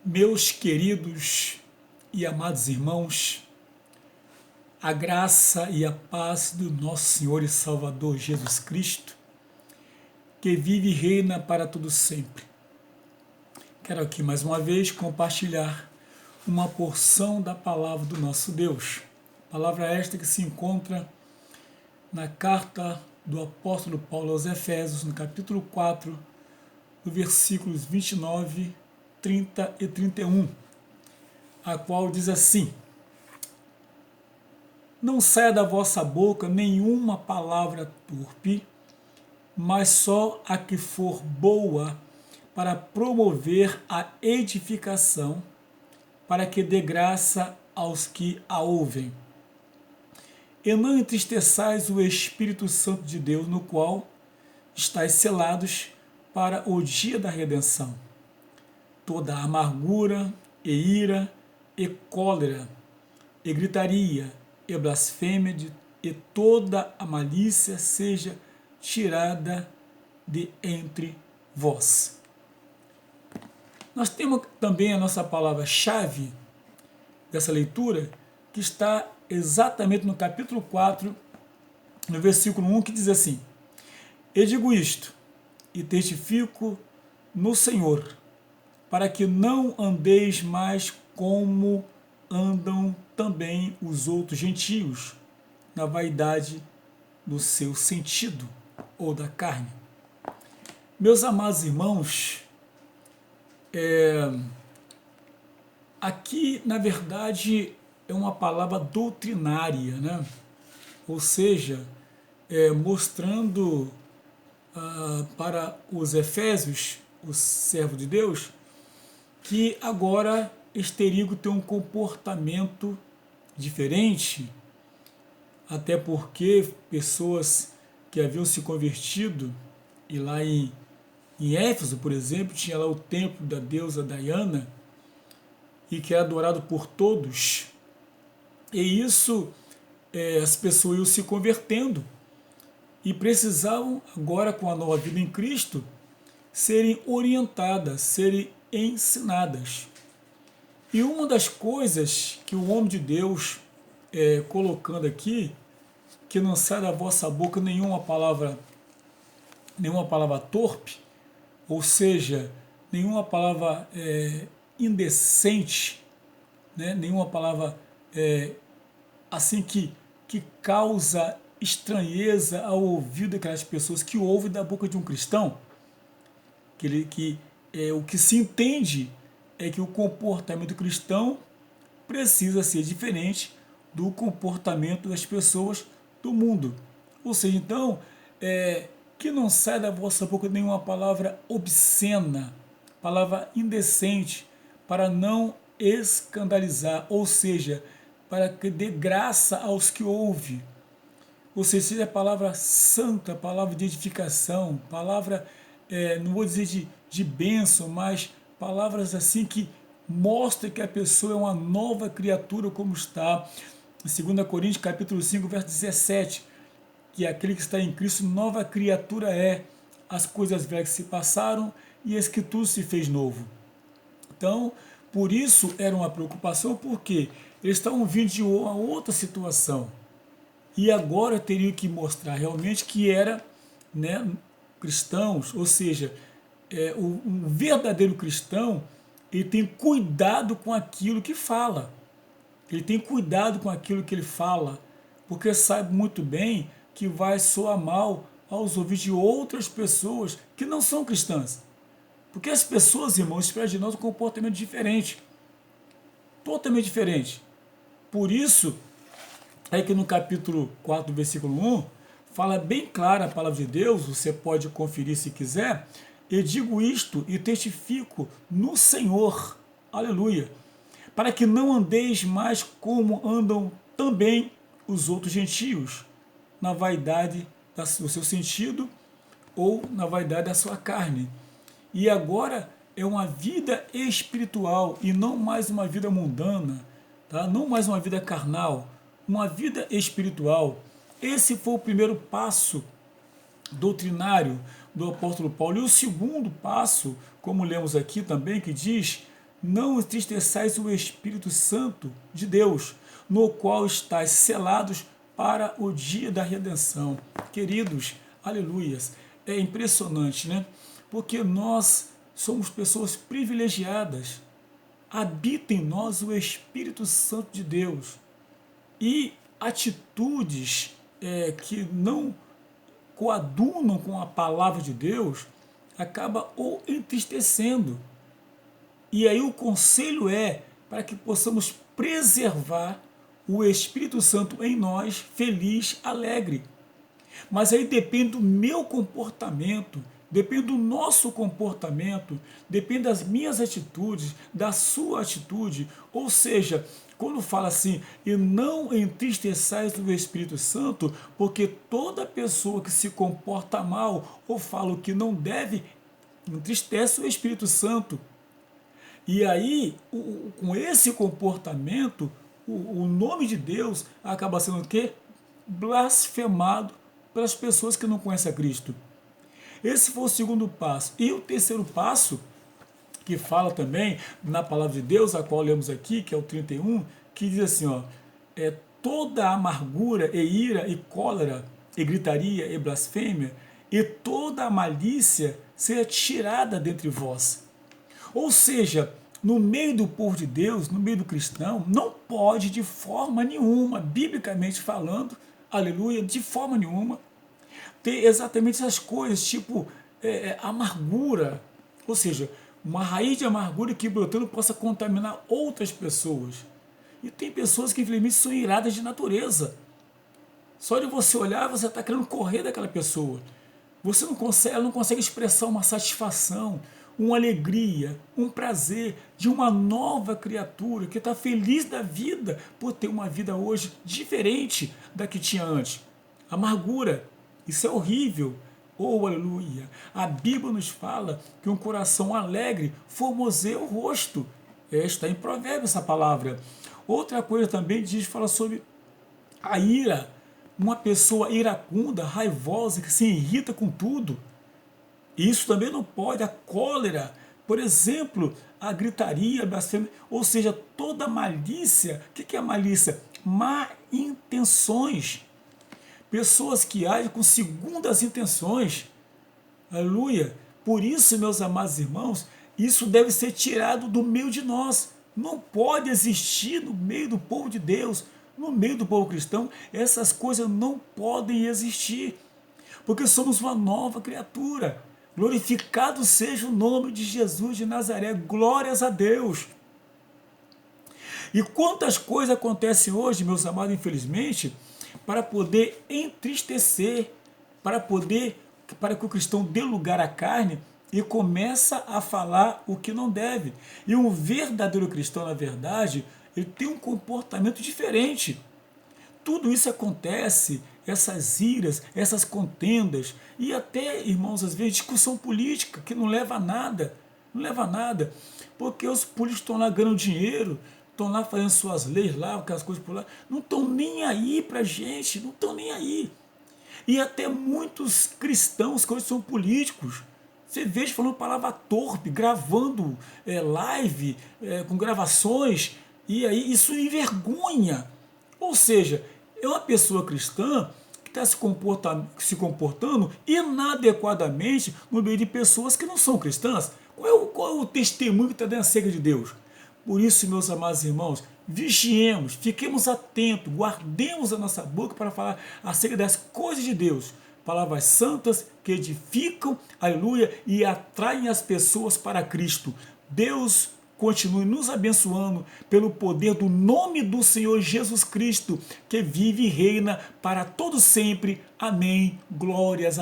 Meus queridos e amados irmãos, a graça e a paz do nosso Senhor e Salvador Jesus Cristo, que vive e reina para todo sempre. Quero aqui mais uma vez compartilhar uma porção da palavra do nosso Deus. Palavra esta que se encontra na carta do apóstolo Paulo aos Efésios, no capítulo 4, no versículos 29, 30 e 31, a qual diz assim: Não saia da vossa boca nenhuma palavra torpe, mas só a que for boa para promover a edificação, para que dê graça aos que a ouvem. E não entristeçais o Espírito Santo de Deus, no qual estáis selados para o dia da redenção. Toda amargura e ira e cólera e gritaria e blasfêmia e toda a malícia seja tirada de entre vós. Nós temos também a nossa palavra-chave dessa leitura, que está exatamente no capítulo 4, no versículo 1, que diz assim: E digo isto, e testifico no Senhor, para que não andeis mais como andam também os outros gentios, na vaidade do seu sentido, ou da carne. Meus amados irmãos, aqui, na verdade, é uma palavra doutrinária, né? Ou seja, mostrando para os Efésios, os servos de Deus, que agora eles teriam que ter um comportamento diferente, até porque pessoas que haviam se convertido, e lá em Éfeso, por exemplo, tinha lá o templo da deusa Diana, e que era adorado por todos, e isso as pessoas iam se convertendo, e precisavam agora, com a nova vida em Cristo, serem orientadas, serem ensinadas. E uma das coisas que o homem de Deus colocando aqui, que não sai da vossa boca nenhuma palavra torpe, ou seja, nenhuma palavra indecente, né? Nenhuma palavra assim que causa estranheza ao ouvido daquelas pessoas que ouvem da boca de um cristão. O que se entende é que o comportamento cristão precisa ser diferente do comportamento das pessoas do mundo. Ou seja, então, que não saia da vossa boca nenhuma palavra obscena, palavra indecente, para não escandalizar, ou seja, para que dê graça aos que ouvem. Ou seja, palavra santa, palavra de edificação, palavra, não vou dizer de bênção, mas palavras assim que mostram que a pessoa é uma nova criatura, como está em 2 Coríntios capítulo 5, verso 17, que aquele que está em Cristo, nova criatura é. As coisas velhas se passaram e eis que tudo se fez novo. Então, por isso era uma preocupação, porque eles estavam vindo de uma outra situação. E agora teriam que mostrar realmente que era, né, cristãos, ou seja, um verdadeiro cristão, ele tem cuidado com aquilo que fala. Ele tem cuidado com aquilo que ele fala, porque sabe muito bem que vai soar mal aos ouvidos de outras pessoas que não são cristãs. Porque as pessoas, irmãos, esperam de nós um comportamento diferente. Totalmente diferente. Por isso, é que no capítulo 4, versículo 1, fala bem clara a palavra de Deus, você pode conferir se quiser, e digo isto e testifico no Senhor, aleluia, para que não andeis mais como andam também os outros gentios, na vaidade do seu sentido ou na vaidade da sua carne. E agora é uma vida espiritual e não mais uma vida mundana, tá? Não mais uma vida carnal, uma vida espiritual. Esse foi o primeiro passo doutrinário do apóstolo Paulo. E o segundo passo, como lemos aqui também, que diz, não entristeçais o Espírito Santo de Deus, no qual estáis selados para o dia da redenção. Queridos, aleluias, é impressionante, né? Porque nós somos pessoas privilegiadas. Habita em nós o Espírito Santo de Deus. E atitudes que não coadunam com a palavra de Deus acaba ou entristecendo. E aí o conselho é para que possamos preservar o Espírito Santo em nós, feliz, alegre. Mas aí depende do meu comportamento, depende do nosso comportamento, depende das minhas atitudes, da sua atitude. Ou seja, quando fala assim, e não entristeçais o Espírito Santo, porque toda pessoa que se comporta mal ou fala o que não deve, entristece o Espírito Santo. E aí, com esse comportamento, o nome de Deus acaba sendo o quê? Blasfemado pelas pessoas que não conhecem a Cristo. Esse foi o segundo passo. E o terceiro passo, que fala também na palavra de Deus, a qual lemos aqui, que é o 31, que diz assim, ó, toda amargura e ira e cólera e gritaria e blasfêmia e toda a malícia seja tirada dentre vós. Ou seja, no meio do povo de Deus, no meio do cristão, não pode de forma nenhuma, biblicamente falando, aleluia, de forma nenhuma, ter exatamente essas coisas, tipo amargura, ou seja, uma raiz de amargura que brotando possa contaminar outras pessoas. E tem pessoas que infelizmente são iradas de natureza. Só de você olhar, você está querendo correr daquela pessoa. Você não consegue, ela não consegue expressar uma satisfação, uma alegria, um prazer de uma nova criatura que está feliz da vida por ter uma vida hoje diferente da que tinha antes. Amargura, isso é horrível. Oh, aleluia! A Bíblia nos fala que um coração alegre formoseia o rosto. Está em Provérbios essa palavra. Outra coisa também diz, fala sobre a ira. Uma pessoa iracunda, raivosa, que se irrita com tudo. Isso também não pode. A cólera, por exemplo, a gritaria, a blasfêmia, ou seja, toda malícia. O que é malícia? Má intenções. Pessoas que agem com segundas intenções. Aleluia. Por isso, meus amados irmãos, isso deve ser tirado do meio de nós. Não pode existir no meio do povo de Deus, no meio do povo cristão, essas coisas não podem existir, porque somos uma nova criatura. Glorificado seja o nome de Jesus de Nazaré, glórias a Deus. E quantas coisas acontecem hoje, meus amados, infelizmente, para poder entristecer, para que o cristão dê lugar à carne e começa a falar o que não deve. E um verdadeiro cristão, na verdade, ele tem um comportamento diferente. Tudo isso acontece, essas iras, essas contendas, e até, irmãos, às vezes discussão política, que não leva a nada, não leva a nada, porque os políticos estão lá ganhando dinheiro, estão lá fazendo suas leis lá, aquelas coisas por lá, não estão nem aí pra gente, não estão nem aí. E até muitos cristãos que hoje são políticos, você vê falando palavra torpe, gravando live, com gravações, e aí isso envergonha. Ou seja, é uma pessoa cristã que está se comportando inadequadamente no meio de pessoas que não são cristãs. Qual é o testemunho que está dando acerca de Deus? Por isso, meus amados irmãos, vigiemos, fiquemos atentos, guardemos a nossa boca para falar acerca das coisas de Deus. Palavras santas que edificam, aleluia, e atraem as pessoas para Cristo. Deus continue nos abençoando pelo poder do nome do Senhor Jesus Cristo, que vive e reina para todo sempre. Amém. Glórias a Deus.